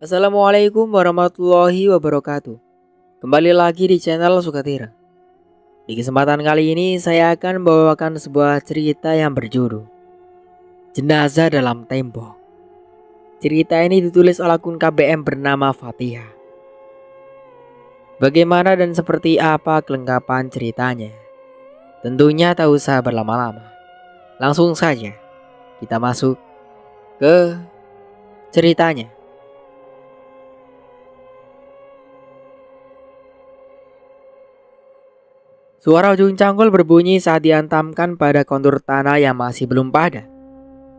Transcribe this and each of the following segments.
Assalamualaikum warahmatullahi wabarakatuh. Kembali lagi di channel Sukatira. Di kesempatan kali ini saya akan membawakan sebuah cerita yang berjudul Jenazah dalam Tembok. Cerita ini ditulis oleh akun KBM bernama Fatihah. Bagaimana dan seperti apa kelengkapan ceritanya? Tentunya tak usah berlama-lama. Langsung saja kita masuk ke ceritanya. Suara ujung cangkul berbunyi saat dihantamkan pada kontur tanah yang masih belum padat.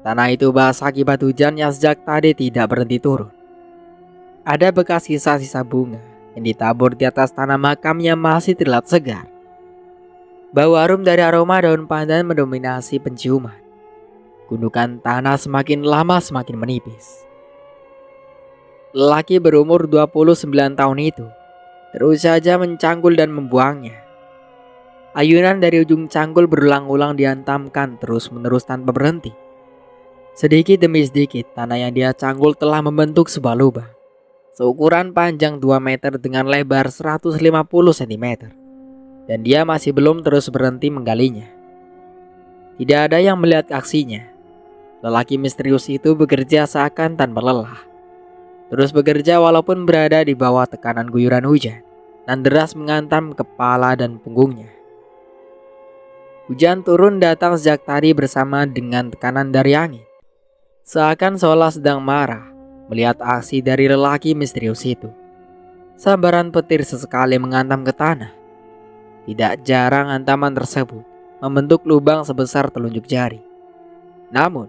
Tanah itu basah akibat hujan yang sejak tadi tidak berhenti turun. Ada bekas sisa-sisa bunga yang ditabur di atas tanah makam yang masih terlihat segar. Bau harum dari aroma daun pandan mendominasi penciuman. Gundukan tanah semakin lama semakin menipis. Lelaki berumur 29 tahun itu terus saja mencangkul dan membuangnya. Ayunan dari ujung cangkul berulang-ulang dihantamkan terus-menerus tanpa berhenti. Sedikit demi sedikit, tanah yang dia cangkul telah membentuk sebuah lubang seukuran panjang 2 meter dengan lebar 150 cm. Dan dia masih belum terus berhenti menggalinya. Tidak ada yang melihat aksinya. Lelaki misterius itu bekerja seakan tanpa lelah. Terus bekerja walaupun berada di bawah tekanan guyuran hujan dan deras menghantam kepala dan punggungnya. Hujan turun datang sejak tadi bersama dengan tekanan dari angin. Seakan seolah sedang marah melihat aksi dari lelaki misterius itu. Sambaran petir sesekali menghantam ke tanah. Tidak jarang hantaman tersebut membentuk lubang sebesar telunjuk jari. Namun,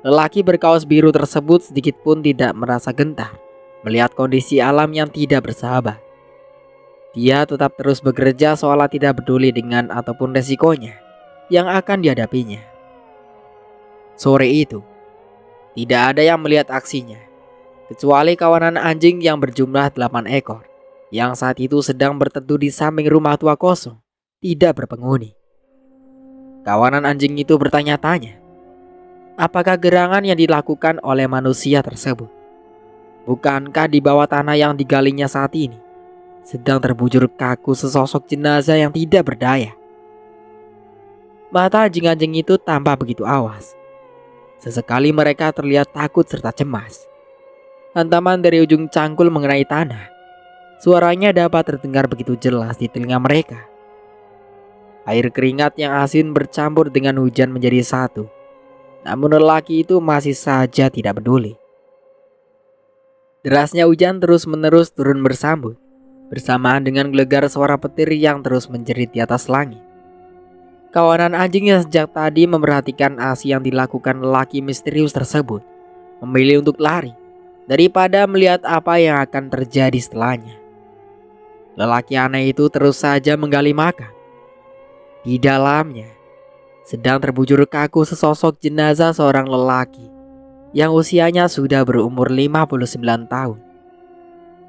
lelaki berkaos biru tersebut sedikit pun tidak merasa gentar melihat kondisi alam yang tidak bersahabat. Dia tetap terus bekerja seolah tidak peduli dengan ataupun resikonya yang akan dihadapinya. Sore itu, tidak ada yang melihat aksinya, kecuali kawanan anjing yang berjumlah 8 ekor, yang saat itu sedang berteduh di samping rumah tua kosong, tidak berpenghuni. Kawanan anjing itu bertanya-tanya, apakah gerangan yang dilakukan oleh manusia tersebut? Bukankah di bawah tanah yang digalinya saat ini sedang terbujur kaku sesosok jenazah yang tidak berdaya? Mata anjing-anjing itu tampak begitu awas. Sesekali mereka terlihat takut serta cemas. Hantaman dari ujung cangkul mengenai tanah. Suaranya dapat terdengar begitu jelas di telinga mereka. Air keringat yang asin bercampur dengan hujan menjadi satu. Namun lelaki itu masih saja tidak peduli. Derasnya hujan terus-menerus turun bersambut, bersamaan dengan gelegar suara petir yang terus menjerit di atas langit. Kawanan anjing yang sejak tadi memperhatikan aksi yang dilakukan lelaki misterius tersebut memilih untuk lari daripada melihat apa yang akan terjadi setelahnya. Lelaki aneh itu terus saja menggali makam. Di dalamnya sedang terbujur kaku sesosok jenazah seorang lelaki yang usianya sudah berumur 59 tahun.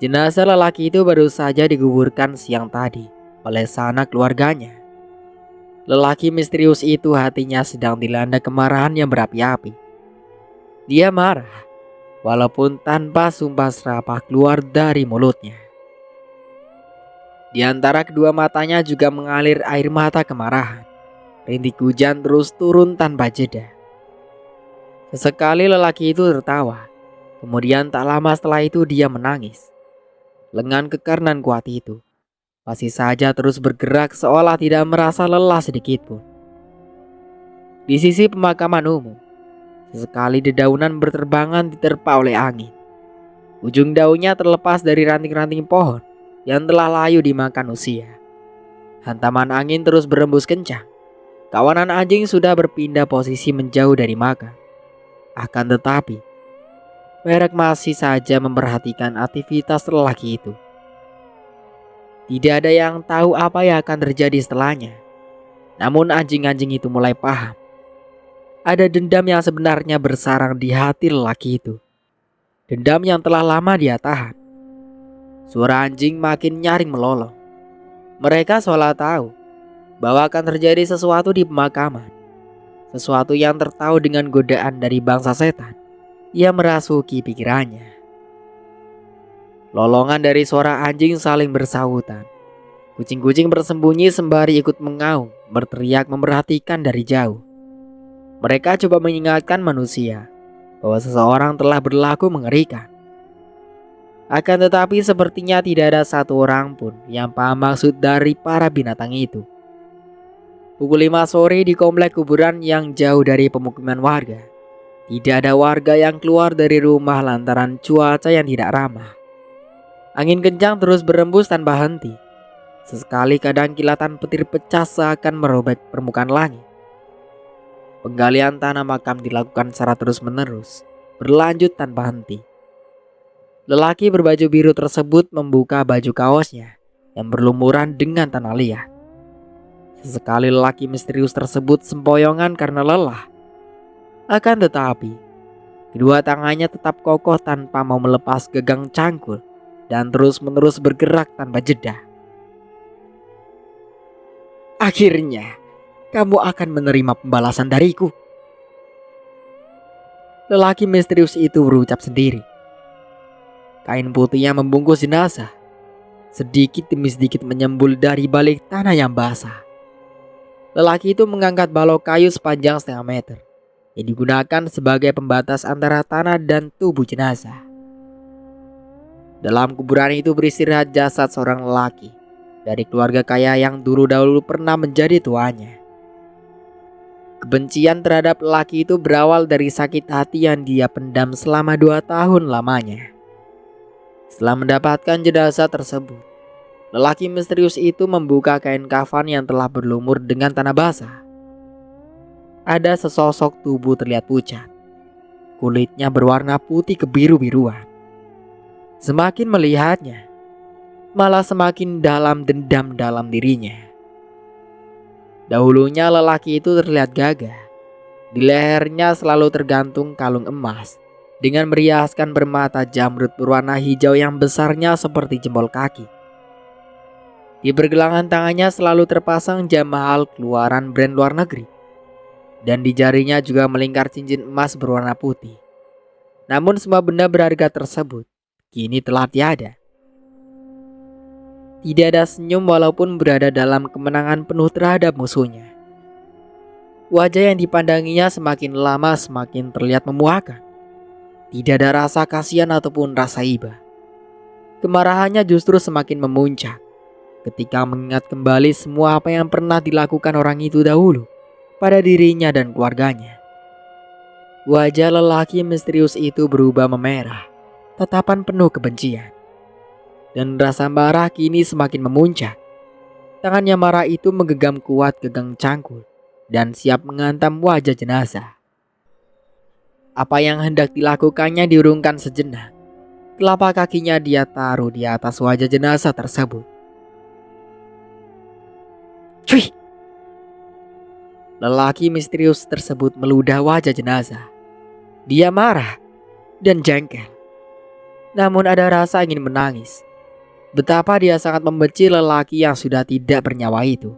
Jenazah lelaki itu baru saja dikuburkan siang tadi oleh sanak keluarganya. Lelaki misterius itu hatinya sedang dilanda kemarahan yang berapi-api. Dia marah, walaupun tanpa sumpah serapah keluar dari mulutnya. Di antara kedua matanya juga mengalir air mata kemarahan. Rintik hujan terus turun tanpa jeda. Sesekali lelaki itu tertawa, kemudian tak lama setelah itu dia menangis. Lengan kekar dan kuat itu masih saja terus bergerak seolah tidak merasa lelah sedikit pun. Di sisi pemakaman umum, sesekali dedaunan berterbangan diterpa oleh angin. Ujung daunnya terlepas dari ranting-ranting pohon yang telah layu dimakan usia. Hantaman angin terus berembus kencang. Kawanan anjing sudah berpindah posisi menjauh dari makam. Akan tetapi, mereka masih saja memperhatikan aktivitas lelaki itu. Tidak ada yang tahu apa yang akan terjadi setelahnya. Namun anjing-anjing itu mulai paham. Ada dendam yang sebenarnya bersarang di hati lelaki itu. Dendam yang telah lama dia tahan. Suara anjing makin nyaring melolong. Mereka seolah tahu bahwa akan terjadi sesuatu di pemakaman. Sesuatu yang tertahu dengan godaan dari bangsa setan yang merasuki pikirannya. Lolongan dari suara anjing saling bersahutan. Kucing-kucing bersembunyi sembari ikut mengaum, berteriak memperhatikan dari jauh. Mereka coba mengingatkan manusia bahwa seseorang telah berlaku mengerikan. Akan tetapi sepertinya tidak ada satu orang pun yang paham maksud dari para binatang itu. Pukul 5 sore di komplek kuburan yang jauh dari pemukiman warga. Tidak ada warga yang keluar dari rumah lantaran cuaca yang tidak ramah. Angin kencang terus berembus tanpa henti. Sesekali kadang kilatan petir pecah seakan merobek permukaan langit. Penggalian tanah makam dilakukan secara terus-menerus, berlanjut tanpa henti. Lelaki berbaju biru tersebut membuka baju kaosnya yang berlumuran dengan tanah liat. Sesekali lelaki misterius tersebut sempoyongan karena lelah. Akan tetapi, kedua tangannya tetap kokoh tanpa mau melepas gegang cangkul dan terus-menerus bergerak tanpa jeda. Akhirnya, kamu akan menerima pembalasan dariku. Lelaki misterius itu berucap sendiri. Kain putihnya membungkus jenazah, sedikit demi sedikit menyembul dari balik tanah yang basah. Lelaki itu mengangkat balok kayu sepanjang setengah meter yang digunakan sebagai pembatas antara tanah dan tubuh jenazah. Dalam kuburan itu beristirahat jasad seorang lelaki dari keluarga kaya yang dulu pernah menjadi tuannya. Kebencian terhadap lelaki itu berawal dari sakit hati yang dia pendam selama 2 tahun lamanya. Setelah mendapatkan jenazah tersebut, lelaki misterius itu membuka kain kafan yang telah berlumur dengan tanah basah. Ada sesosok tubuh terlihat pucat. Kulitnya berwarna putih kebiru-biruan. Semakin melihatnya, malah semakin dalam dendam dalam dirinya. Dahulunya lelaki itu terlihat gagah. Di lehernya selalu tergantung kalung emas dengan meriaskan permata jamrud berwarna hijau yang besarnya seperti jempol kaki. Di pergelangan tangannya selalu terpasang jam mahal keluaran brand luar negeri. Dan di jarinya juga melingkar cincin emas berwarna putih. Namun semua benda berharga tersebut kini telah tiada. Tidak ada senyum walaupun berada dalam kemenangan penuh terhadap musuhnya. Wajah yang dipandanginya semakin lama semakin terlihat memuakan. Tidak ada rasa kasihan ataupun rasa iba. Kemarahannya justru semakin memuncak ketika mengingat kembali semua apa yang pernah dilakukan orang itu dahulu pada dirinya dan keluarganya. Wajah lelaki misterius itu berubah memerah, tatapan penuh kebencian. Dan rasa marah kini semakin memuncak. Tangannya marah itu menggenggam kuat gegang cangkul dan siap menghantam wajah jenazah. Apa yang hendak dilakukannya diurungkan sejenak. Telapak kakinya dia taruh di atas wajah jenazah tersebut. Cuy! Lelaki misterius tersebut meludah wajah jenazah. Dia marah dan jengkel. Namun ada rasa ingin menangis. Betapa dia sangat membenci lelaki yang sudah tidak bernyawa itu.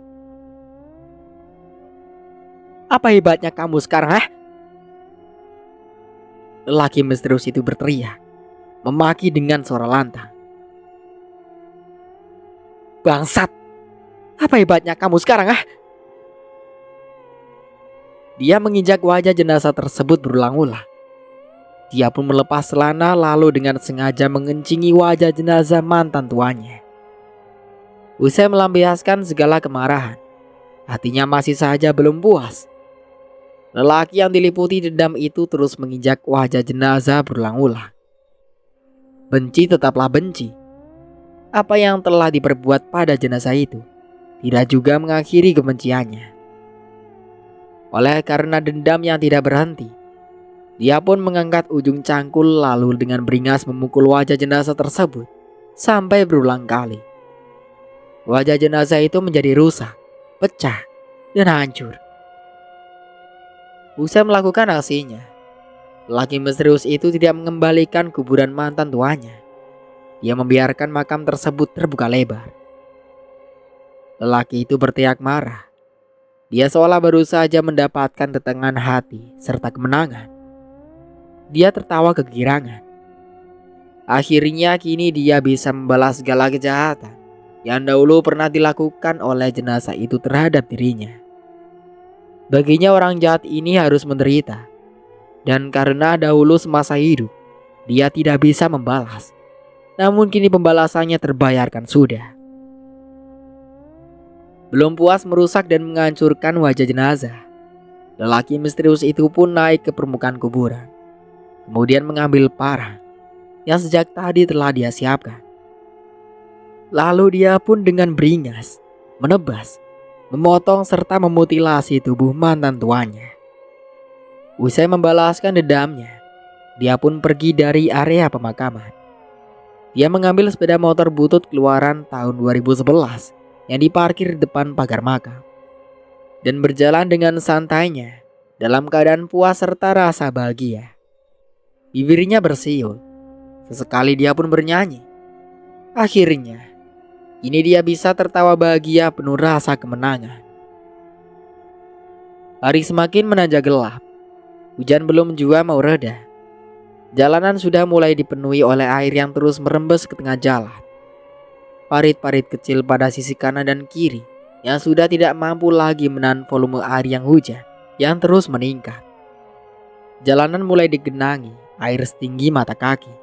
Apa hebatnya kamu sekarang, ha? Lelaki misterius itu berteriak, memaki dengan suara lantang. Bangsat! Apa hebatnya kamu sekarang, ha? Dia menginjak wajah jenazah tersebut berulang-ulang. Dia pun melepas celana lalu dengan sengaja mengencingi wajah jenazah mantan tuannya. Usai melampiaskan segala kemarahan, hatinya masih saja belum puas. Lelaki yang diliputi dendam itu terus menginjak wajah jenazah berulang-ulang. Benci tetaplah benci. Apa yang telah diperbuat pada jenazah itu tidak juga mengakhiri kebenciannya. Oleh karena dendam yang tidak berhenti, dia pun mengangkat ujung cangkul lalu dengan beringas memukul wajah jenazah tersebut sampai berulang kali. Wajah jenazah itu menjadi rusak, pecah, dan hancur. Usai melakukan aksinya, lelaki misterius itu tidak mengembalikan kuburan mantan tuanya. Dia membiarkan makam tersebut terbuka lebar. Lelaki itu berteriak marah. Dia seolah baru saja mendapatkan ketenangan hati serta kemenangan. Dia tertawa kegirangan. Akhirnya kini dia bisa membalas segala kejahatan yang dahulu pernah dilakukan oleh jenazah itu terhadap dirinya. Baginya orang jahat ini harus menderita, dan karena dahulu semasa hidup dia tidak bisa membalas, namun kini pembalasannya terbayarkan sudah. Belum puas merusak dan menghancurkan wajah jenazah, lelaki misterius itu pun naik ke permukaan kuburan, kemudian mengambil parang yang sejak tadi telah dia siapkan. Lalu dia pun dengan beringas menebas, memotong serta memutilasi tubuh mantan tuannya. Usai membalaskan dendamnya, dia pun pergi dari area pemakaman. Dia mengambil sepeda motor butut keluaran tahun 2011 yang diparkir di depan pagar makam dan berjalan dengan santainya dalam keadaan puas serta rasa bahagia. Bibirnya bersiul. Sesekali dia pun bernyanyi. Akhirnya, kini dia bisa tertawa bahagia penuh rasa kemenangan. Hari semakin menanjak gelap. Hujan belum juga mau reda. Jalanan sudah mulai dipenuhi oleh air yang terus merembes ke tengah jalan. Parit-parit kecil pada sisi kanan dan kiri yang sudah tidak mampu lagi menahan volume air yang hujan yang terus meningkat. Jalanan mulai digenangi air setinggi mata kaki.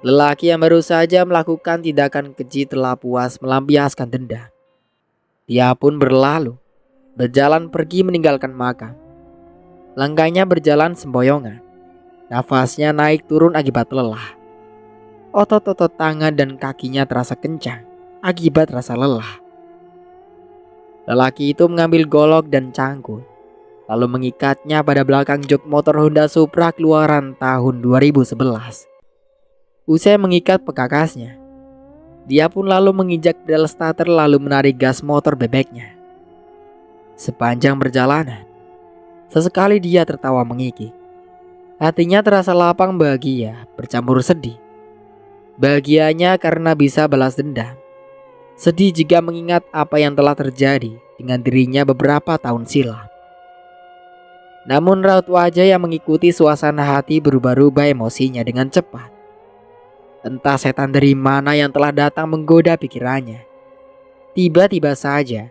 Lelaki yang baru saja melakukan tindakan keji telah puas melampiaskan dendam. Dia pun berlalu, berjalan pergi meninggalkan makam. Langkahnya berjalan semboyongan. Nafasnya naik turun akibat lelah. Otot-otot tangan dan kakinya terasa kencang akibat rasa lelah. Lelaki itu mengambil golok dan cangkul, lalu mengikatnya pada belakang jok motor Honda Supra keluaran tahun 2011. Usai mengikat pekakasnya, dia pun lalu menginjak pedal starter lalu menarik gas motor bebeknya. Sepanjang perjalanan, sesekali dia tertawa mengikik. Hatinya terasa lapang bahagia bercampur sedih. Bahagianya karena bisa balas dendam. Sedih jika mengingat apa yang telah terjadi dengan dirinya beberapa tahun silam. Namun raut wajah yang mengikuti suasana hati berubah-ubah emosinya dengan cepat. Entah setan dari mana yang telah datang menggoda pikirannya. Tiba-tiba saja,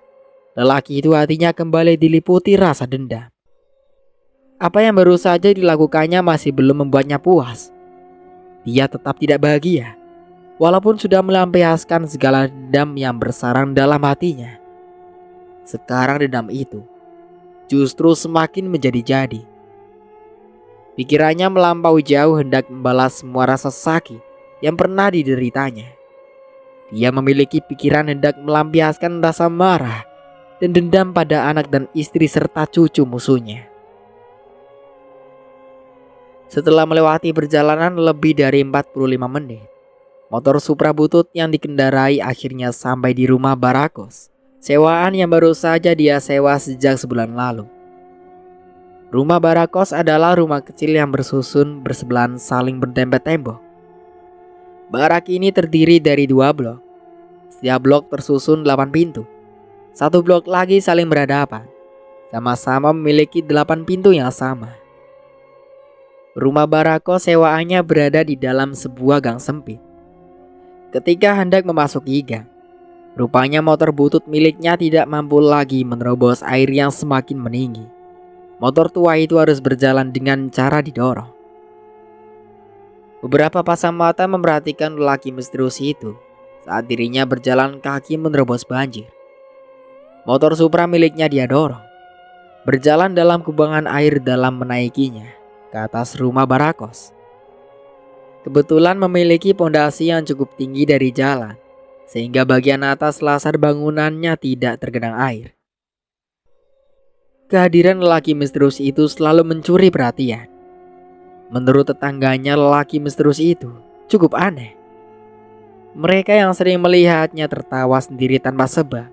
lelaki itu hatinya kembali diliputi rasa dendam. Apa yang baru saja dilakukannya masih belum membuatnya puas. Dia tetap tidak bahagia, walaupun sudah melampiaskan segala dendam yang bersarang dalam hatinya. Sekarang dendam itu justru semakin menjadi-jadi. Pikirannya melampaui jauh hendak membalas semua rasa sakit yang pernah dideritanya. Dia memiliki pikiran hendak melampiaskan rasa marah dan dendam pada anak dan istri serta cucu musuhnya. Setelah melewati perjalanan lebih dari 45 menit, motor Supra butut yang dikendarai akhirnya sampai di rumah Barakos, sewaan yang baru saja dia sewa sejak sebulan lalu. Rumah Barakos adalah rumah kecil yang bersusun bersebelahan saling berdempet tembok. Barak ini terdiri dari 2 blok. Setiap blok tersusun 8 pintu. Satu blok lagi saling berhadapan, sama-sama memiliki 8 pintu yang sama. Rumah Barakos sewaannya berada di dalam sebuah gang sempit. Ketika hendak memasuki gang, rupanya motor butut miliknya tidak mampu lagi menerobos air yang semakin meninggi. Motor tua itu harus berjalan dengan cara didorong. Beberapa pasang mata memperhatikan lelaki misterius itu saat dirinya berjalan kaki menerobos banjir. Motor Supra miliknya dia dorong, berjalan dalam kubangan air dalam menaikinya ke atas rumah Barakos. Kebetulan memiliki pondasi yang cukup tinggi dari jalan, sehingga bagian atas lasar bangunannya tidak tergenang air. Kehadiran lelaki misterius itu selalu mencuri perhatian. Menurut tetangganya, lelaki misterius itu cukup aneh. Mereka yang sering melihatnya tertawa sendiri tanpa sebab.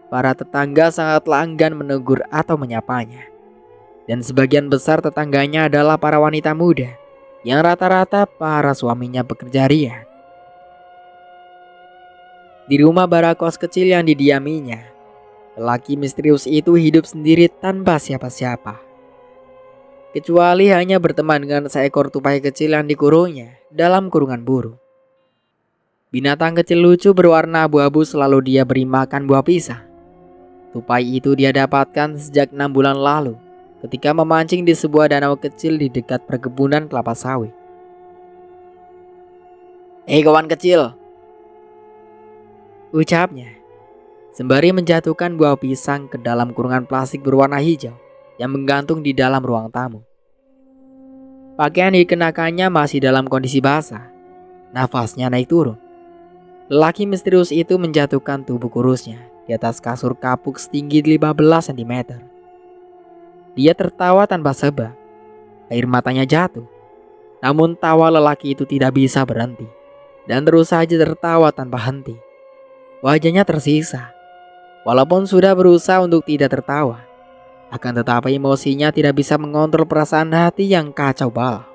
Para tetangga sangat enggan menegur atau menyapanya. Dan sebagian besar tetangganya adalah para wanita muda yang rata-rata para suaminya bekerja riang. Di rumah Barakos kecil yang didiaminya, lelaki misterius itu hidup sendiri tanpa siapa-siapa. kecuali hanya berteman dengan seekor tupai kecil yang dikurungnya dalam kurungan burung. Binatang kecil lucu berwarna abu-abu selalu dia beri makan buah pisang. Tupai itu dia dapatkan sejak 6 bulan lalu ketika memancing di sebuah danau kecil di dekat perkebunan kelapa sawit. "Hei kawan kecil," ucapnya, sembari menjatuhkan buah pisang ke dalam kurungan plastik berwarna hijau yang menggantung di dalam ruang tamu. Pakaian dikenakannya masih dalam kondisi basah. Nafasnya naik turun. Lelaki misterius itu menjatuhkan tubuh kurusnya di atas kasur kapuk setinggi 15 cm. Dia tertawa tanpa sebab. Air matanya jatuh. Namun tawa lelaki itu tidak bisa berhenti dan terus saja tertawa tanpa henti. Wajahnya tersisa. Walaupun sudah berusaha untuk tidak tertawa, akan tetapi emosinya tidak bisa mengontrol perasaan hati yang kacau balau.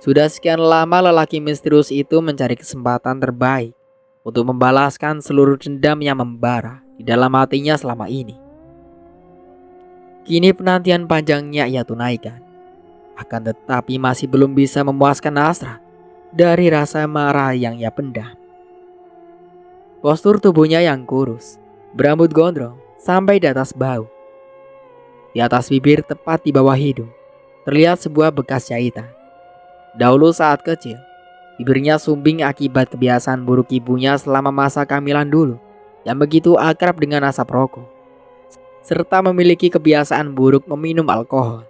Sudah sekian lama lelaki misterius itu mencari kesempatan terbaik untuk membalaskan seluruh dendam yang membara di dalam hatinya selama ini. Kini penantian panjangnya ia tunaikan, akan tetapi masih belum bisa memuaskan hasrat dari rasa marah yang ia pendam. Postur tubuhnya yang kurus, berambut gondrong sampai di atas bahu. Di atas bibir tepat di bawah hidung, terlihat sebuah bekas jahitan. Dahulu saat kecil, bibirnya sumbing akibat kebiasaan buruk ibunya selama masa kehamilan dulu yang begitu akrab dengan asap rokok, serta memiliki kebiasaan buruk meminum alkohol.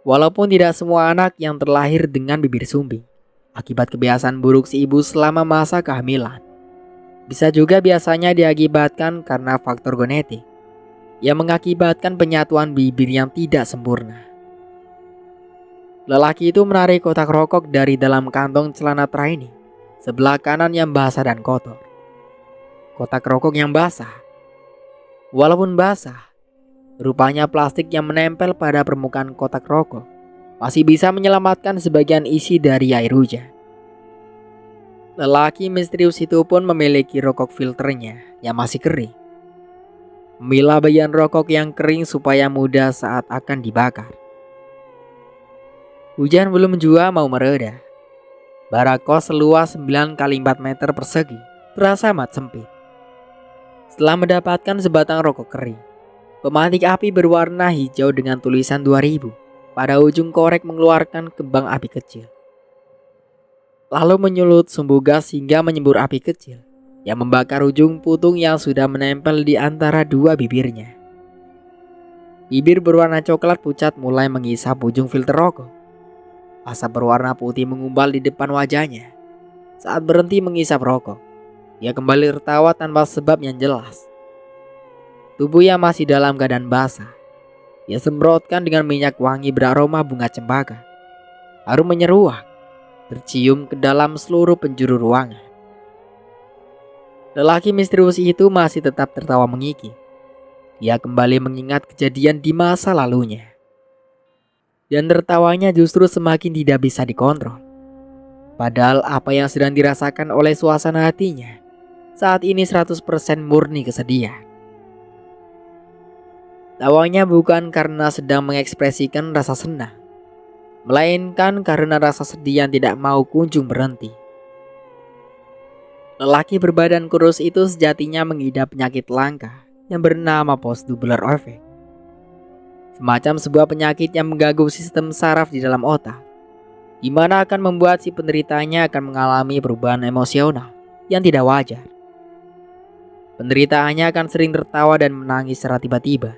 Walaupun tidak semua anak yang terlahir dengan bibir sumbing akibat kebiasaan buruk si ibu selama masa kehamilan, bisa juga biasanya diakibatkan karena faktor genetik yang mengakibatkan penyatuan bibir yang tidak sempurna. Lelaki itu menarik kotak rokok dari dalam kantong celana training sebelah kanan yang basah dan kotor. Kotak rokok yang basah. Walaupun basah, rupanya plastik yang menempel pada permukaan kotak rokok masih bisa menyelamatkan sebagian isi dari air hujan. Lelaki misterius itu pun memiliki rokok filternya yang masih kering. Memilah bagian rokok yang kering supaya mudah saat akan dibakar. Hujan belum jua mau mereda. Barak kos seluas 9 kali 4 meter persegi terasa amat sempit. Setelah mendapatkan sebatang rokok kering, pematik api berwarna hijau dengan tulisan 2000 pada ujung korek mengeluarkan kembang api kecil. Lalu menyulut sumbu gas hingga menyembur api kecil yang membakar ujung putung yang sudah menempel di antara dua bibirnya. Bibir berwarna coklat pucat mulai mengisap ujung filter rokok. Asap berwarna putih mengumbal di depan wajahnya. Saat berhenti mengisap rokok, dia kembali tertawa tanpa sebab yang jelas. Tubuhnya masih dalam keadaan basah. Dia semprotkan dengan minyak wangi beraroma bunga cempaka. Harum menyeruak, tercium ke dalam seluruh penjuru ruangan. Lelaki misterius itu masih tetap tertawa mengiki. Dia kembali mengingat kejadian di masa lalunya. Dan tertawanya justru semakin tidak bisa dikontrol. Padahal apa yang sedang dirasakan oleh suasana hatinya saat ini 100% murni kesedihan. Tawanya bukan karena sedang mengekspresikan rasa senang, melainkan karena rasa sedih yang tidak mau kunjung berhenti. Lelaki berbadan kurus itu sejatinya mengidap penyakit langka yang bernama post-tubular effect. Semacam sebuah penyakit yang mengganggu sistem saraf di dalam otak, di mana akan membuat si penderitanya akan mengalami perubahan emosional yang tidak wajar. Penderitaannya akan sering tertawa dan menangis secara tiba-tiba,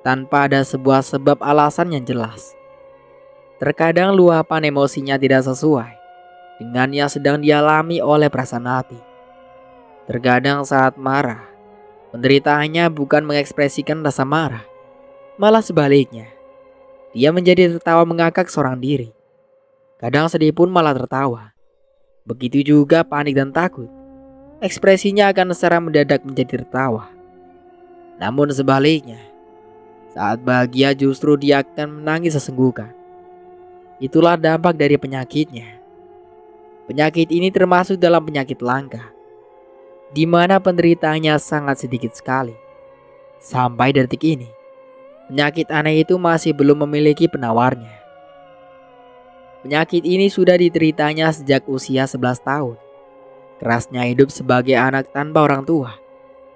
tanpa ada sebuah sebab alasan yang jelas. Terkadang luapan emosinya tidak sesuai dengan yang sedang dialami oleh perasaan hati. Terkadang saat marah, penderitaannya bukan mengekspresikan rasa marah, malah sebaliknya. Dia menjadi tertawa mengakak seorang diri. Kadang sedih pun malah tertawa. Begitu juga panik dan takut. Ekspresinya akan secara mendadak menjadi tertawa. Namun sebaliknya, saat bahagia justru dia akan menangis sesenggukan. Itulah dampak dari penyakitnya. Penyakit ini termasuk dalam penyakit langka, di mana penderitaannya sangat sedikit sekali. Sampai detik ini, penyakit aneh itu masih belum memiliki penawarnya. Penyakit ini sudah dideritanya sejak usia 11 tahun. Kerasnya hidup sebagai anak tanpa orang tua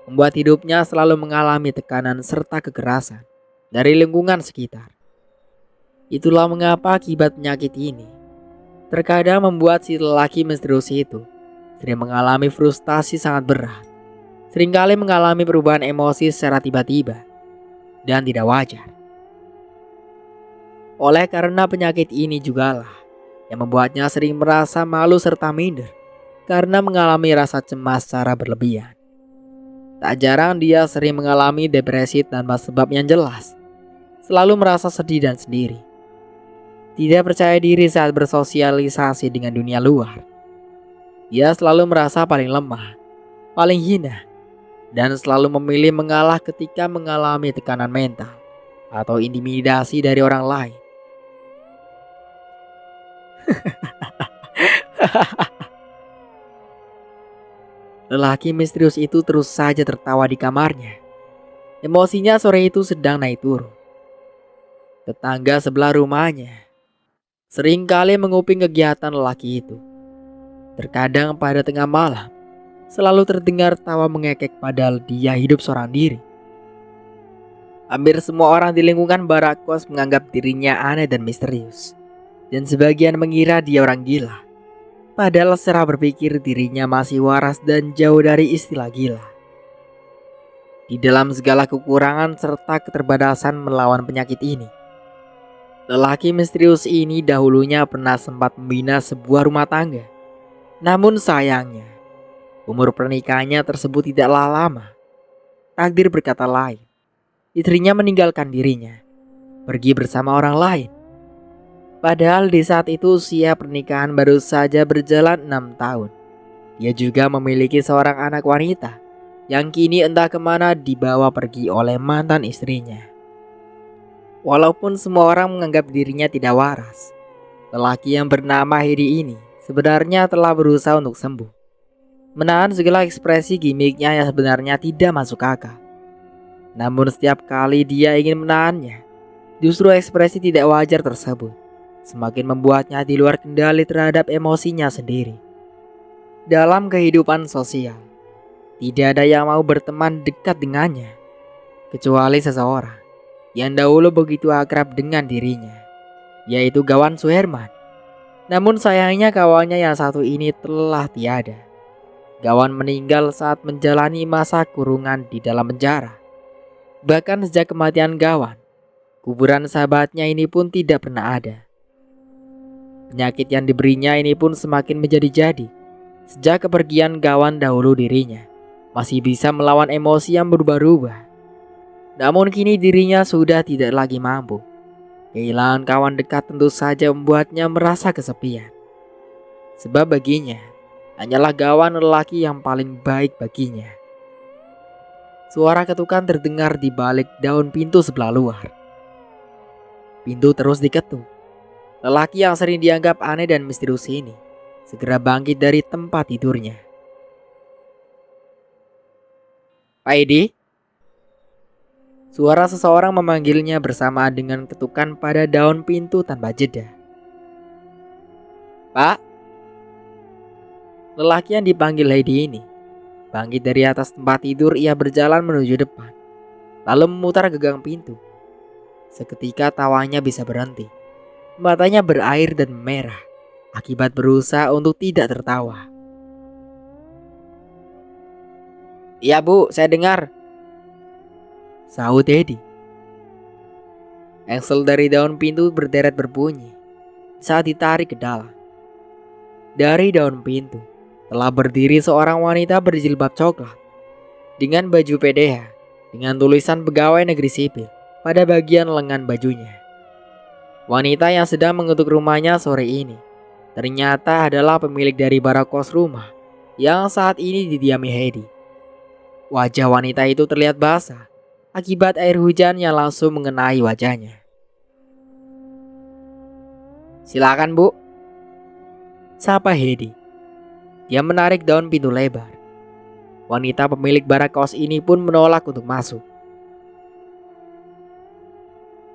membuat hidupnya selalu mengalami tekanan serta kekerasan dari lingkungan sekitar. Itulah mengapa akibat penyakit ini terkadang membuat si lelaki misterius itu sering mengalami frustasi sangat berat, seringkali mengalami perubahan emosi secara tiba-tiba dan tidak wajar. Oleh karena penyakit ini jugalah yang membuatnya sering merasa malu serta minder karena mengalami rasa cemas secara berlebihan. Tak jarang dia sering mengalami depresi tanpa sebab yang jelas, selalu merasa sedih dan sendiri, tidak percaya diri saat bersosialisasi dengan dunia luar. Dia selalu merasa paling lemah, paling hina, dan selalu memilih mengalah ketika mengalami tekanan mental atau intimidasi dari orang lain. Lelaki misterius itu terus saja tertawa di kamarnya. Emosinya sore itu sedang naik turun. Tetangga sebelah rumahnya seringkali menguping kegiatan lelaki itu. Terkadang pada tengah malam selalu terdengar tawa mengekek padahal dia hidup seorang diri. Hampir semua orang di lingkungan barak kos menganggap dirinya aneh dan misterius, dan sebagian mengira dia orang gila. Padahal secara berpikir dirinya masih waras dan jauh dari istilah gila. Di dalam segala kekurangan serta keterbatasan melawan penyakit ini, lelaki misterius ini dahulunya pernah sempat membina sebuah rumah tangga. Namun sayangnya, umur pernikahannya tersebut tidaklah lama. Takdir berkata lain. Istrinya meninggalkan dirinya, pergi bersama orang lain. Padahal di saat itu usia pernikahan baru saja berjalan 6 tahun. Dia juga memiliki seorang anak wanita yang kini entah kemana dibawa pergi oleh mantan istrinya. Walaupun semua orang menganggap dirinya tidak waras, lelaki yang bernama Hedi ini sebenarnya telah berusaha untuk sembuh, menahan segala ekspresi gimmicknya yang sebenarnya tidak masuk akal. Namun setiap kali dia ingin menahannya, justru ekspresi tidak wajar tersebut semakin membuatnya di luar kendali terhadap emosinya sendiri. Dalam kehidupan sosial, tidak ada yang mau berteman dekat dengannya, kecuali seseorang yang dahulu begitu akrab dengan dirinya, yaitu Gawan Suherman. Namun sayangnya kawannya yang satu ini telah tiada. Gawan meninggal saat menjalani masa kurungan di dalam penjara. Bahkan sejak kematian Gawan, kuburan sahabatnya ini pun tidak pernah ada. Penyakit yang diberinya ini pun semakin menjadi-jadi. Sejak kepergian Gawan dahulu dirinya masih bisa melawan emosi yang berubah-ubah. Namun kini dirinya sudah tidak lagi mampu. Kehilangan kawan dekat tentu saja membuatnya merasa kesepian. Sebab baginya hanyalah Gawan lelaki yang paling baik baginya. Suara ketukan terdengar di balik daun pintu sebelah luar. Pintu terus diketuk. Lelaki yang sering dianggap aneh dan misterius ini segera bangkit dari tempat tidurnya. "Pak Edi?" Suara seseorang memanggilnya bersamaan dengan ketukan pada daun pintu tanpa jeda. "Pak?" Lelaki yang dipanggil Heidi ini bangkit dari atas tempat tidur. Ia berjalan menuju depan, lalu memutar gagang pintu. Seketika tawanya bisa berhenti. Matanya berair dan merah akibat berusaha untuk tidak tertawa. "Iya Bu, saya dengar," sahut Edi. Engsel dari daun pintu berderet berbunyi saat ditarik ke dalam. Dari daun pintu telah berdiri seorang wanita berjilbab coklat dengan baju PDH dengan tulisan pegawai negeri sipil pada bagian lengan bajunya. Wanita yang sedang mengetuk rumahnya sore ini ternyata adalah pemilik dari barak kos rumah yang saat ini didiami Heidi. Wajah wanita itu terlihat basah akibat air hujan yang langsung mengenai wajahnya. "Silakan Bu," sapa Heidi. Dia menarik daun pintu lebar. Wanita pemilik barak kos ini pun menolak untuk masuk.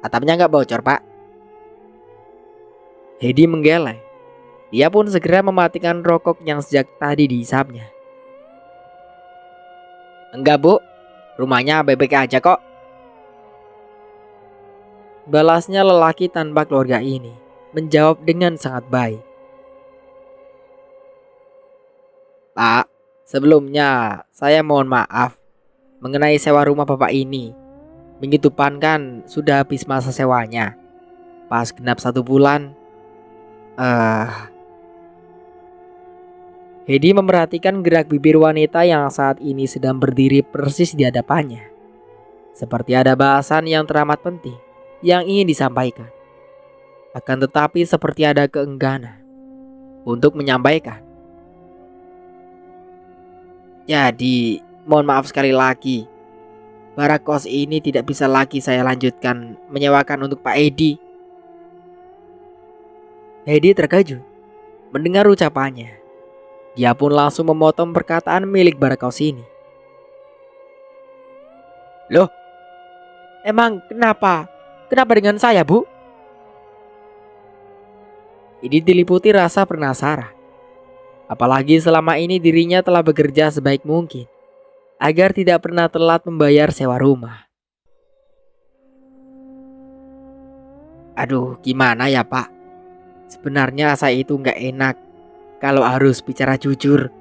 Atapnya nggak bocor, Pak. Hedi menggeleng. Dia pun segera mematikan rokok yang sejak tadi dihisapnya. Enggak, Bu. Rumahnya baik-baik aja kok. Balasnya lelaki tanpa keluarga ini, menjawab dengan sangat baik. Pak, sebelumnya saya mohon maaf mengenai sewa rumah Bapak ini. Minggu depan kan sudah habis masa sewanya. Pas genap 1 bulan. Hedi memperhatikan gerak bibir wanita yang saat ini sedang berdiri persis di hadapannya. Seperti ada bahasan yang teramat penting yang ingin disampaikan. Akan tetapi seperti ada keengganan untuk menyampaikan. Jadi, mohon maaf sekali lagi. Barakos ini tidak bisa lagi saya lanjutkan menyewakan untuk Pak Edi. Hedi terkejut mendengar ucapannya. Dia pun langsung memotong perkataan milik Barakos ini. Loh, emang kenapa? Kenapa dengan saya, Bu? Ini diliputi rasa penasaran. Apalagi selama ini dirinya telah bekerja sebaik mungkin agar tidak pernah telat membayar sewa rumah. Aduh, gimana ya, Pak? Sebenarnya saya itu nggak enak kalau harus bicara jujur,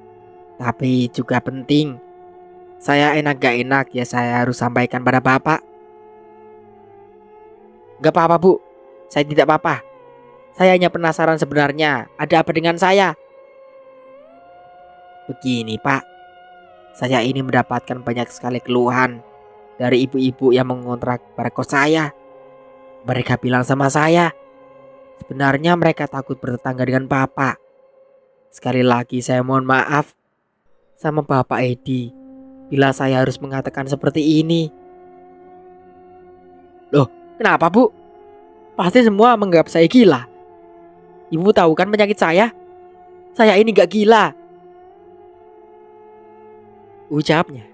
tapi juga penting. Saya enak gak enak ya saya harus sampaikan pada Bapak. Gak apa-apa, Bu. Saya tidak apa-apa. Saya hanya penasaran sebenarnya ada apa dengan saya. Begini, Pak. Saya ini mendapatkan banyak sekali keluhan dari ibu-ibu yang mengontrak barakos saya. Mereka bilang sama saya, sebenarnya mereka takut bertetangga dengan Bapak. Sekali lagi saya mohon maaf sama Bapak Edi bila saya harus mengatakan seperti ini. Loh, kenapa, Bu? Pasti semua menganggap saya gila. Ibu tahu kan penyakit saya? Saya ini gak gila, ucapnya.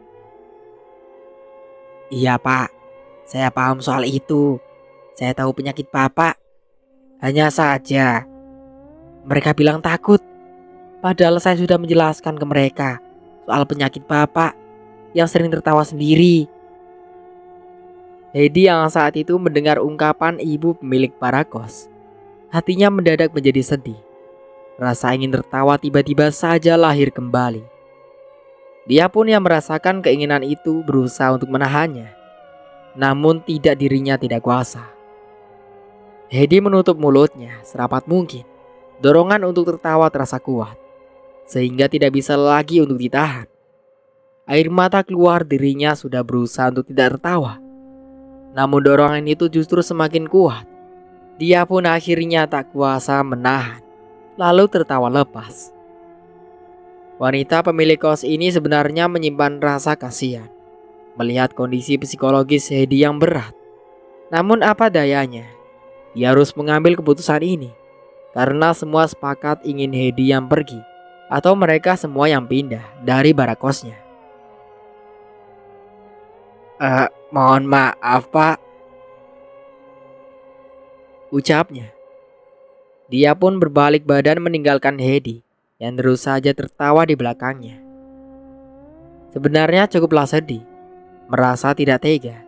Iya, Pak. Saya paham soal itu. Saya tahu penyakit Bapak. Hanya saja mereka bilang takut. Padahal saya sudah menjelaskan ke mereka soal penyakit Bapak yang sering tertawa sendiri. Hedi yang saat itu mendengar ungkapan ibu pemilik barakos, hatinya mendadak menjadi sedih. Rasa ingin tertawa tiba-tiba saja lahir kembali. Dia pun yang merasakan keinginan itu berusaha untuk menahannya. Namun dirinya tidak kuasa. Hedi menutup mulutnya serapat mungkin. Dorongan untuk tertawa terasa kuat, sehingga tidak bisa lagi untuk ditahan. Air mata keluar, dirinya sudah berusaha untuk tidak tertawa. Namun dorongan itu justru semakin kuat. Dia pun akhirnya tak kuasa menahan, lalu tertawa lepas. Wanita pemilik kos ini sebenarnya menyimpan rasa kasihan melihat kondisi psikologis Hedi yang berat. Namun apa dayanya, dia harus mengambil keputusan ini karena semua sepakat ingin Hedi yang pergi atau mereka semua yang pindah dari barakosnya. Mohon maaf, Pak, ucapnya. Dia pun berbalik badan meninggalkan Hedi yang terus saja tertawa di belakangnya. Sebenarnya cukuplah sedih, merasa tidak tega.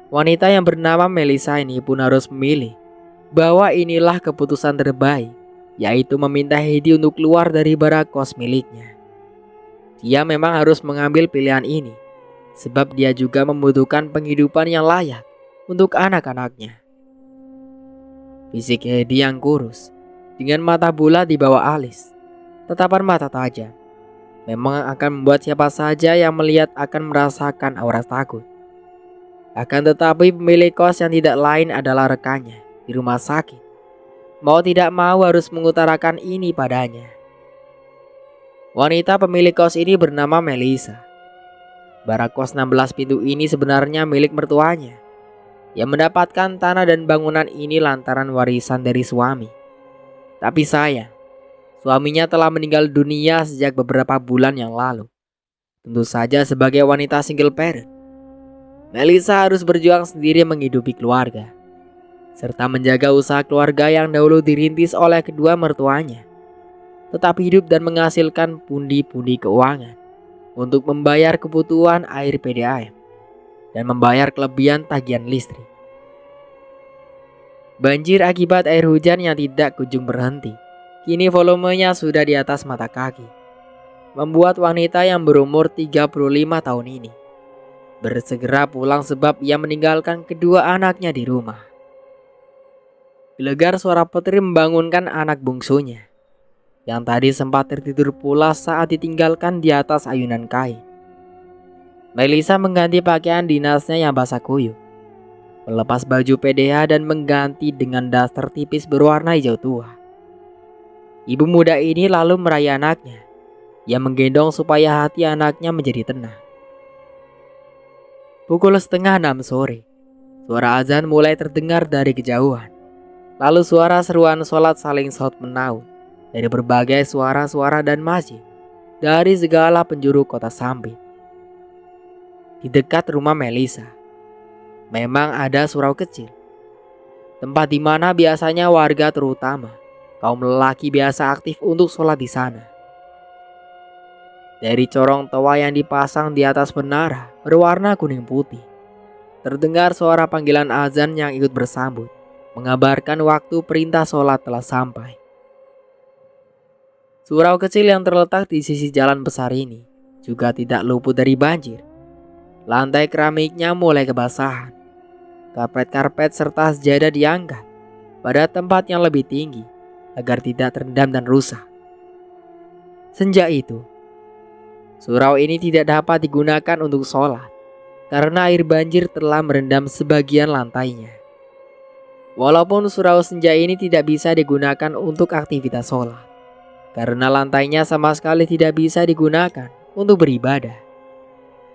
Wanita yang bernama Melisa ini pun harus memilih bahwa inilah keputusan terbaik, yaitu meminta Hedi untuk keluar dari barakos miliknya. Dia memang harus mengambil pilihan ini, sebab dia juga membutuhkan penghidupan yang layak untuk anak-anaknya. Fisik Hedi yang kurus, dengan mata bulat di bawah alis, tatapan mata tajam, memang akan membuat siapa saja yang melihat akan merasakan aura takut. Akan tetapi pemilik kos yang tidak lain adalah rekannya di rumah sakit, mau tidak mau harus mengutarakan ini padanya. Wanita pemilik kos ini bernama Melisa. Barakos 16 pintu ini sebenarnya milik mertuanya, yang mendapatkan tanah dan bangunan ini lantaran warisan dari suami. Tapi sayang, suaminya telah meninggal dunia sejak beberapa bulan yang lalu. Tentu saja sebagai wanita single parent, Melisa harus berjuang sendiri menghidupi keluarga. serta menjaga usaha keluarga yang dahulu dirintis oleh kedua mertuanya, tetap hidup dan menghasilkan pundi-pundi keuangan untuk membayar kebutuhan air PDAM dan membayar kelebihan tagihan listrik. Banjir akibat air hujan yang tidak kunjung berhenti, kini volumenya sudah di atas mata kaki, membuat wanita yang berumur 35 tahun ini bersegera pulang sebab ia meninggalkan kedua anaknya di rumah. Gelegar suara petri membangunkan anak bungsunya yang tadi sempat tertidur pulas saat ditinggalkan di atas ayunan kain. Melisa mengganti pakaian dinasnya yang basah kuyup, melepas baju PDH dan mengganti dengan daster tipis berwarna hijau tua. Ibu muda ini lalu meraih anaknya yang menggendong supaya hati anaknya menjadi tenang. Pukul 5:30 sore, suara azan mulai terdengar dari kejauhan. Lalu suara seruan sholat saling saut menaut dari berbagai suara-suara dan masjid dari segala penjuru kota Sampit. Di dekat rumah Melisa, memang ada surau kecil, tempat di mana biasanya warga terutama kaum lelaki biasa aktif untuk sholat di sana. Dari corong toa yang dipasang di atas menara berwarna kuning putih, terdengar suara panggilan azan yang ikut bersambut, mengabarkan waktu perintah sholat telah sampai. Surau kecil yang terletak di sisi jalan besar ini juga tidak luput dari banjir. Lantai keramiknya mulai kebasahan. Karpet-karpet serta sejadah diangkat pada tempat yang lebih tinggi agar tidak terendam dan rusak. Sejak itu, surau ini tidak dapat digunakan untuk sholat karena air banjir telah merendam sebagian lantainya. Walaupun surau senja ini tidak bisa digunakan untuk aktivitas sholat karena lantainya sama sekali tidak bisa digunakan untuk beribadah.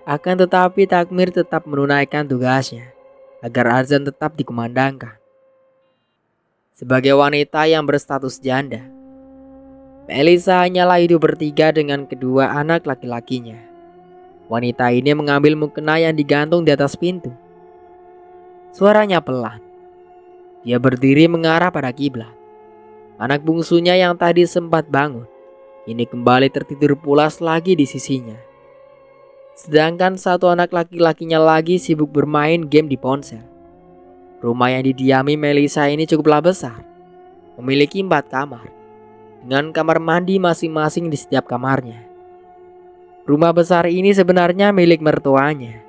Akan tetapi takmir tetap menunaikan tugasnya agar azan tetap dikumandangkan. Sebagai wanita yang berstatus janda, Melisa hanyalah hidup bertiga dengan kedua anak laki-lakinya. Wanita ini mengambil mukena yang digantung di atas pintu. Suaranya pelan. Dia berdiri mengarah pada kiblat. Anak bungsunya yang tadi sempat bangun, ini kembali tertidur pulas lagi di sisinya. Sedangkan satu anak laki-lakinya lagi sibuk bermain game di ponsel. Rumah yang didiami Melisa ini cukuplah besar, memiliki 4 kamar, dengan kamar mandi masing-masing di setiap kamarnya. Rumah besar ini sebenarnya milik mertuanya.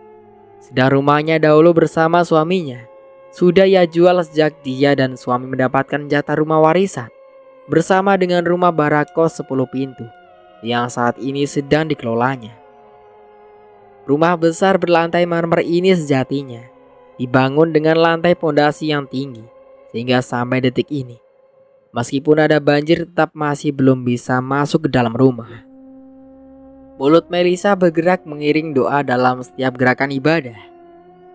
Sedang rumahnya dahulu bersama suaminya sudah ia jual sejak dia dan suami mendapatkan jatah rumah warisan bersama dengan rumah barakos 10 pintu yang saat ini sedang dikelolanya. Rumah besar berlantai marmer ini sejatinya dibangun dengan lantai pondasi yang tinggi sehingga sampai detik ini, meskipun ada banjir, tetap masih belum bisa masuk ke dalam rumah. Mulut Melisa bergerak mengiring doa dalam setiap gerakan ibadah.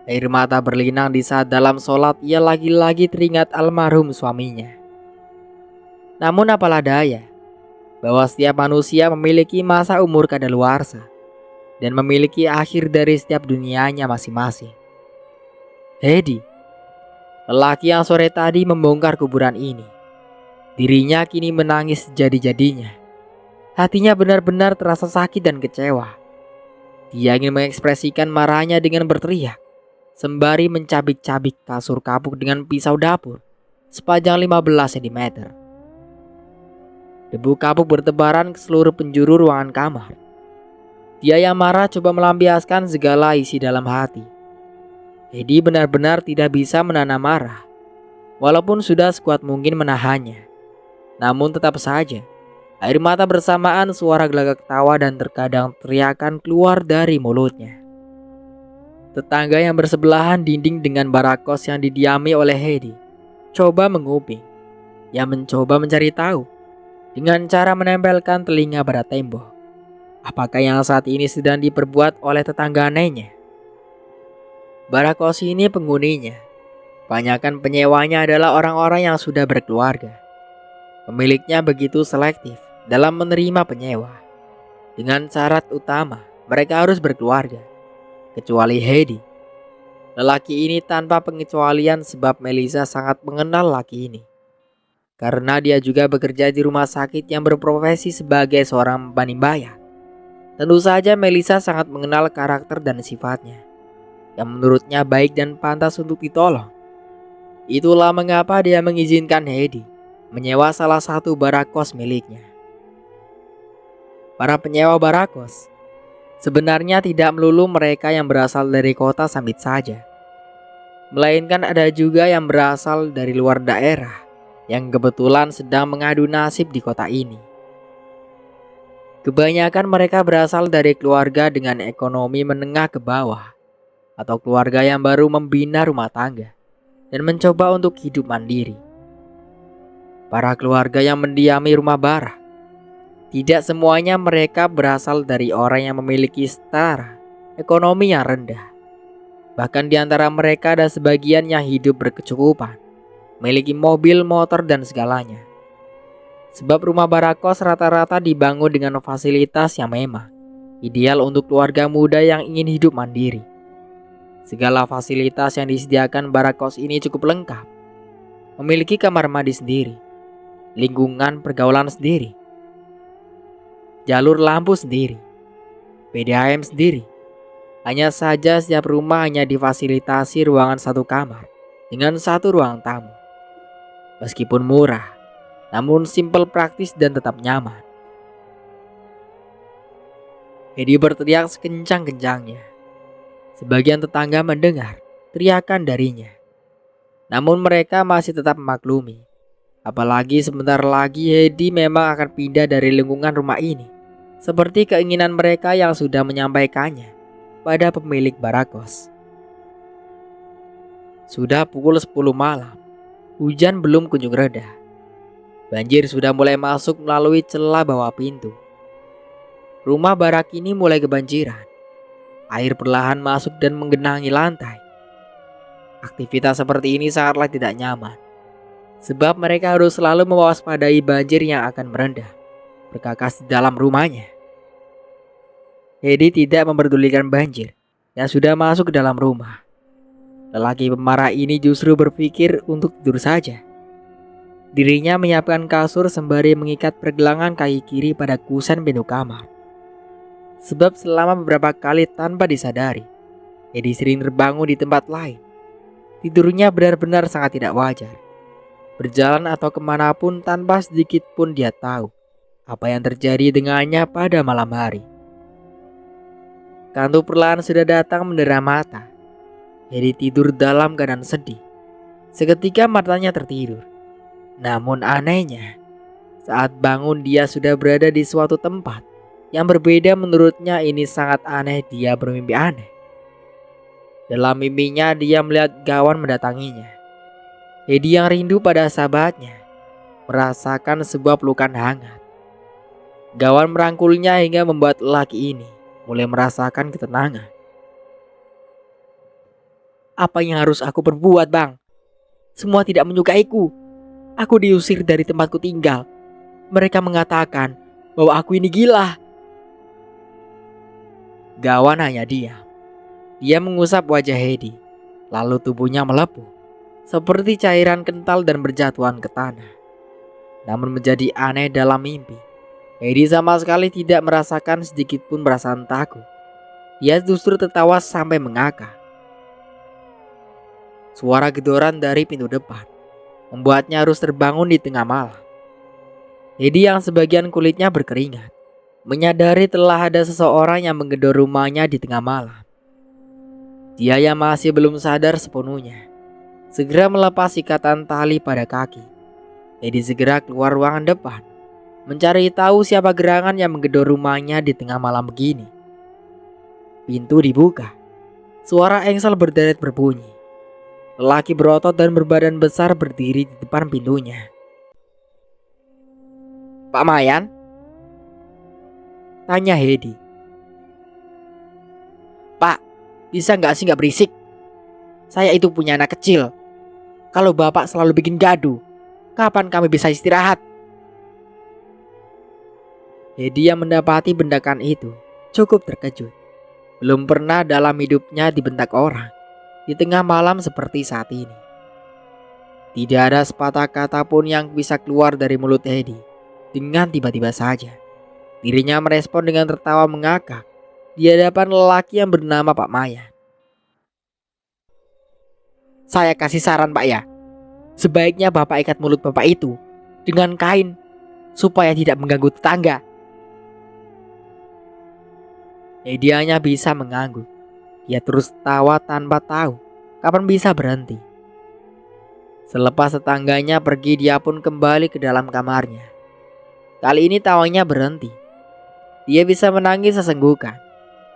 Air mata berlinang di saat dalam sholat ia lagi-lagi teringat almarhum suaminya. Namun apalah daya, bahwa setiap manusia memiliki masa umur kadaluarsa dan memiliki akhir dari setiap dunianya masing-masing. Hedi, lelaki yang sore tadi membongkar kuburan ini, dirinya kini menangis jadi-jadinya. Hatinya benar-benar terasa sakit dan kecewa. Dia ingin mengekspresikan marahnya dengan berteriak, sembari mencabik-cabik kasur kapuk dengan pisau dapur sepanjang 15 cm. Debu kapuk bertebaran ke seluruh penjuru ruangan kamar. Dia yang marah coba melampiaskan segala isi dalam hati. Hedi benar-benar tidak bisa menahan marah, walaupun sudah sekuat mungkin menahannya. Namun tetap saja, air mata bersamaan suara gelagak tawa dan terkadang teriakan keluar dari mulutnya. Tetangga yang bersebelahan dinding dengan barakos yang didiami oleh Hedi coba menguping. Ia mencoba mencari tahu dengan cara menempelkan telinga pada tembok. Apakah yang saat ini sedang diperbuat oleh tetangga anehnya? Barakos ini penghuninya, kebanyakan penyewanya adalah orang-orang yang sudah berkeluarga. Pemiliknya begitu selektif dalam menerima penyewa. Dengan syarat utama, mereka harus berkeluarga, kecuali Hedi. lelaki ini tanpa pengecualian sebab Melisa sangat mengenal laki ini. Karena dia juga bekerja di rumah sakit yang berprofesi sebagai seorang panimbayar. Tentu saja Melisa sangat mengenal karakter dan sifatnya, yang menurutnya baik dan pantas untuk ditolong. Itulah mengapa dia mengizinkan Heidi menyewa salah satu barakos miliknya. Para penyewa barakos sebenarnya tidak melulu mereka yang berasal dari kota Sambit saja, melainkan ada juga yang berasal dari luar daerah yang kebetulan sedang mengadu nasib di kota ini. Kebanyakan mereka berasal dari keluarga dengan ekonomi menengah ke bawah, atau keluarga yang baru membina rumah tangga dan mencoba untuk hidup mandiri. Para keluarga yang mendiami rumah bara, tidak semuanya mereka berasal dari orang yang memiliki setara ekonomi yang rendah. Bahkan di antara mereka ada sebagian yang hidup berkecukupan, memiliki mobil, motor, dan segalanya. Sebab rumah barakos rata-rata dibangun dengan fasilitas yang memang ideal untuk keluarga muda yang ingin hidup mandiri. Segala fasilitas yang disediakan barakos ini cukup lengkap. Memiliki kamar mandi sendiri, lingkungan pergaulan sendiri, jalur lampu sendiri, PDAM sendiri. Hanya saja setiap rumah hanya difasilitasi ruangan satu kamar dengan satu ruang tamu. Meskipun murah, namun simpel, praktis, dan tetap nyaman. Heidi berteriak sekencang-kencangnya. Sebagian tetangga mendengar teriakan darinya, namun mereka masih tetap memaklumi. Apalagi sebentar lagi Heidi memang akan pindah dari lingkungan rumah ini, seperti keinginan mereka yang sudah menyampaikannya pada pemilik barakos. Sudah pukul 10 malam, hujan belum kunjung reda. Banjir sudah mulai masuk melalui celah bawah pintu. Rumah barak ini mulai kebanjiran. Air perlahan masuk dan menggenangi lantai. Aktivitas seperti ini sangatlah tidak nyaman, sebab mereka harus selalu mewaspadai banjir yang akan merendam berkakas di dalam rumahnya. Heidi tidak memperdulikan banjir yang sudah masuk ke dalam rumah. Lelaki pemarah ini justru berpikir untuk tidur saja. Dirinya menyiapkan kasur sembari mengikat pergelangan kaki kiri pada kusen pintu kamar. Sebab selama beberapa kali tanpa disadari, Heidi sering terbangun di tempat lain. Tidurnya benar-benar sangat tidak wajar. Berjalan atau kemanapun tanpa sedikit pun dia tahu apa yang terjadi dengannya pada malam hari. Kantuk perlahan sudah datang mendera mata. Heidi tidur dalam keadaan sedih. Seketika matanya tertidur. Namun anehnya, saat bangun dia sudah berada di suatu tempat yang berbeda. Menurutnya ini sangat aneh, dia bermimpi aneh. Dalam mimpinya dia melihat Gawan mendatanginya. Heidi yang rindu pada sahabatnya merasakan sebuah pelukan hangat. Gawan merangkulnya hingga membuat lelaki ini mulai merasakan ketenangan. Apa yang harus aku perbuat, Bang? Semua tidak menyukaiku. Aku diusir dari tempatku tinggal. Mereka mengatakan bahwa aku ini gila. Gawan hanya diam. Dia mengusap wajah Heidi, lalu tubuhnya melepuh seperti cairan kental dan berjatuhan ke tanah. Namun menjadi aneh, dalam mimpi Heidi sama sekali tidak merasakan sedikit pun perasaan takut. Dia justru tertawa sampai mengakak. Suara gedoran dari pintu depan membuatnya harus terbangun di tengah malam. Heidi yang sebagian kulitnya berkeringat menyadari telah ada seseorang yang menggedor rumahnya di tengah malam. Dia yang masih belum sadar sepenuhnya segera melepas ikatan tali pada kaki. Heidi segera keluar ruangan depan mencari tahu siapa gerangan yang menggedor rumahnya di tengah malam begini. Pintu dibuka. Suara engsel berderet berbunyi. Lelaki berotot dan berbadan besar berdiri di depan pintunya. "Pak Mayan?" tanya Heidi. "Pak, bisa nggak sih nggak berisik? Saya itu punya anak kecil. Kalau bapak selalu bikin gaduh, kapan kami bisa istirahat?" Heidi yang mendapati bendakan itu cukup terkejut. Belum pernah dalam hidupnya dibentak orang. di tengah malam seperti saat ini. Tidak ada sepatah kata pun yang bisa keluar dari mulut Edi. Dengan tiba-tiba saja, dirinya merespon dengan tertawa mengakak di hadapan lelaki yang bernama Pak Mayan. "Saya kasih saran Pak ya, sebaiknya Bapak ikat mulut Bapak itu dengan kain supaya tidak mengganggu tetangga." Edi hanya bisa mengangguk. Dia terus tawa tanpa tahu kapan bisa berhenti. Selepas tetangganya pergi, dia pun kembali ke dalam kamarnya. Kali ini tawanya berhenti. Dia bisa menangis sesenggukan,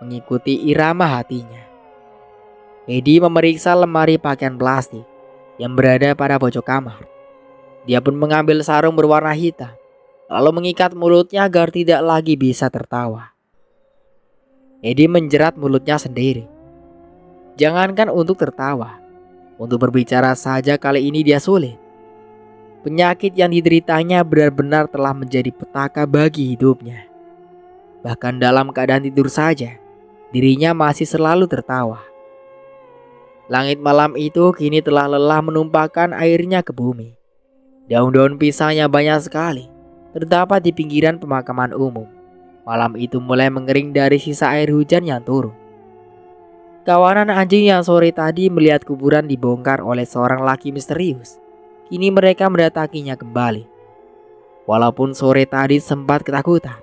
mengikuti irama hatinya. Edi memeriksa lemari pakaian plastik yang berada pada pojok kamar. Dia pun mengambil sarung berwarna hitam, lalu mengikat mulutnya agar tidak lagi bisa tertawa. Edi menjerat mulutnya sendiri. Jangankan untuk tertawa, untuk berbicara saja kali ini dia sulit. Penyakit yang dideritanya benar-benar telah menjadi petaka bagi hidupnya. Bahkan dalam keadaan tidur saja, dirinya masih selalu tertawa. Langit malam itu kini telah lelah menumpahkan airnya ke bumi. Daun-daun pisangnya banyak sekali, terdapat di pinggiran pemakaman umum. Malam itu mulai mengering dari sisa air hujan yang turun. Kawanan anjing yang sore tadi melihat kuburan dibongkar oleh seorang laki misterius, kini mereka mendatanginya kembali. Walaupun sore tadi sempat ketakutan,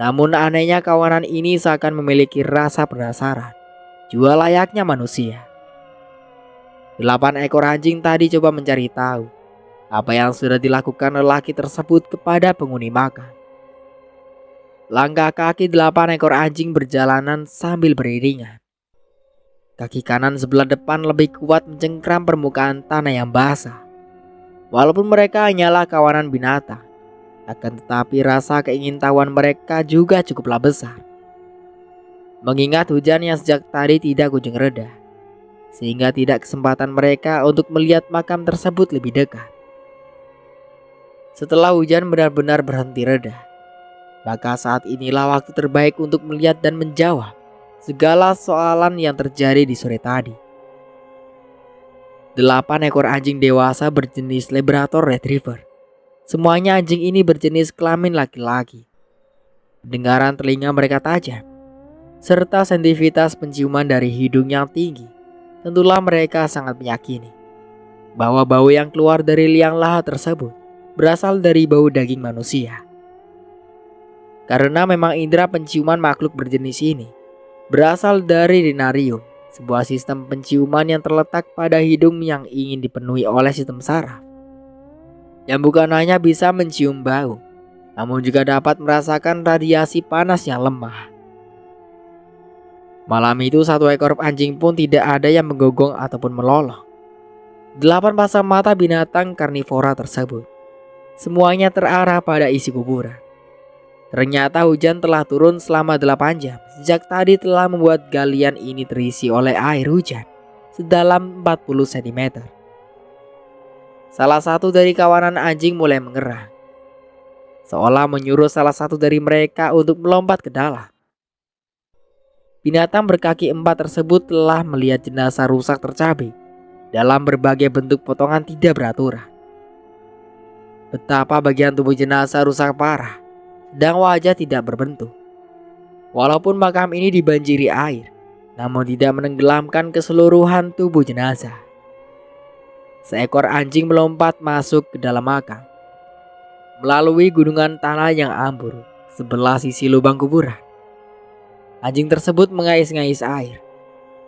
namun anehnya kawanan ini seakan memiliki rasa penasaran, juga layaknya manusia. 8 ekor anjing tadi coba mencari tahu apa yang sudah dilakukan lelaki tersebut kepada penghuni makam. Langkah kaki 8 ekor anjing berjalanan sambil beriringan. Kaki kanan sebelah depan lebih kuat mencengkram permukaan tanah yang basah. Walaupun mereka hanyalah kawanan binatang, akan tetapi rasa keingintahuan mereka juga cukuplah besar. Mengingat hujan yang sejak tadi tidak kunjung reda, sehingga tidak kesempatan mereka untuk melihat makam tersebut lebih dekat. Setelah hujan benar-benar berhenti reda, maka saat inilah waktu terbaik untuk melihat dan menjawab segala soalan yang terjadi di sore tadi. 8 ekor anjing dewasa berjenis Labrador Retriever. Semuanya anjing ini berjenis kelamin laki-laki. Pendengaran telinga mereka tajam, serta sensitivitas penciuman dari hidung yang tinggi. Tentulah mereka sangat meyakini bahwa bau yang keluar dari liang lahat tersebut berasal dari bau daging manusia. Karena memang indera penciuman makhluk berjenis ini berasal dari dinarium, sebuah sistem penciuman yang terletak pada hidung yang ingin dipenuhi oleh sistem saraf, yang bukan hanya bisa mencium bau, namun juga dapat merasakan radiasi panas yang lemah. Malam itu 1 ekor anjing pun tidak ada yang menggonggong ataupun melolong. 8 pasang mata binatang karnivora tersebut semuanya terarah pada isi kuburan. Ternyata hujan telah turun selama 8 jam. Sejak tadi telah membuat galian ini terisi oleh air hujan sedalam 40 cm. Salah satu dari kawanan anjing mulai mengerang, seolah menyuruh salah satu dari mereka untuk melompat ke dalam. Binatang berkaki 4 tersebut telah melihat jenazah rusak tercabik dalam berbagai bentuk potongan tidak beraturan. Betapa bagian tubuh jenazah rusak parah, sedang wajah tidak berbentuk. Walaupun makam ini dibanjiri air, namun tidak menenggelamkan keseluruhan tubuh jenazah. Seekor anjing melompat masuk ke dalam makam, melalui gunungan tanah yang ambruk sebelah sisi lubang kuburan. Anjing tersebut mengais-ngais air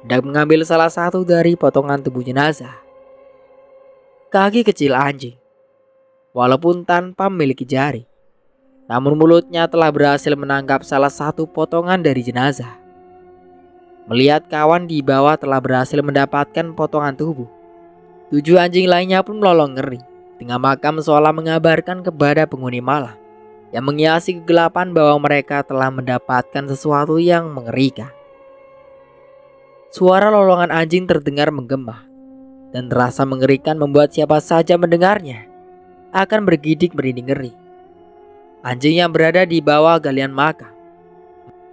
dan mengambil salah satu dari potongan tubuh jenazah. Kaki kecil anjing, walaupun tanpa memiliki jari, namun mulutnya telah berhasil menangkap salah satu potongan dari jenazah. Melihat kawan di bawah telah berhasil mendapatkan potongan tubuh, 7 anjing lainnya pun melolong ngeri. Tengah makam seolah mengabarkan kepada penghuni malam yang menghiasi kegelapan bahwa mereka telah mendapatkan sesuatu yang mengerikan. Suara lolongan anjing terdengar menggema dan terasa mengerikan, membuat siapa saja mendengarnya akan bergidik merinding ngeri. Anjing yang berada di bawah galian makam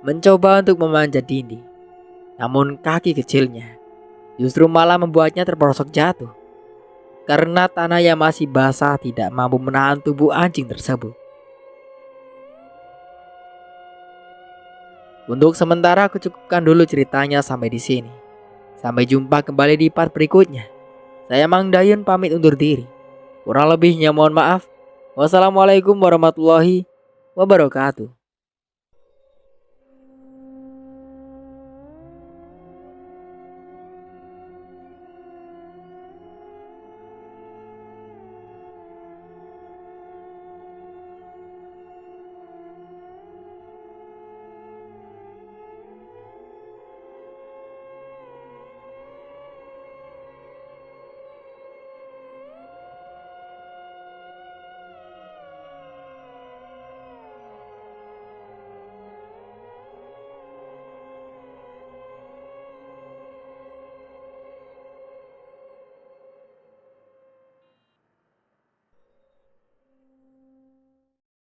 mencoba untuk memanjat dinding, namun kaki kecilnya justru malah membuatnya terperosok jatuh. Karena tanah yang masih basah tidak mampu menahan tubuh anjing tersebut. Untuk sementara aku cukupkan dulu ceritanya sampai di sini. Sampai jumpa kembali di part berikutnya. Saya Mang Dayun pamit undur diri. Kurang lebihnya mohon maaf. Wassalamualaikum warahmatullahi wabarakatuh.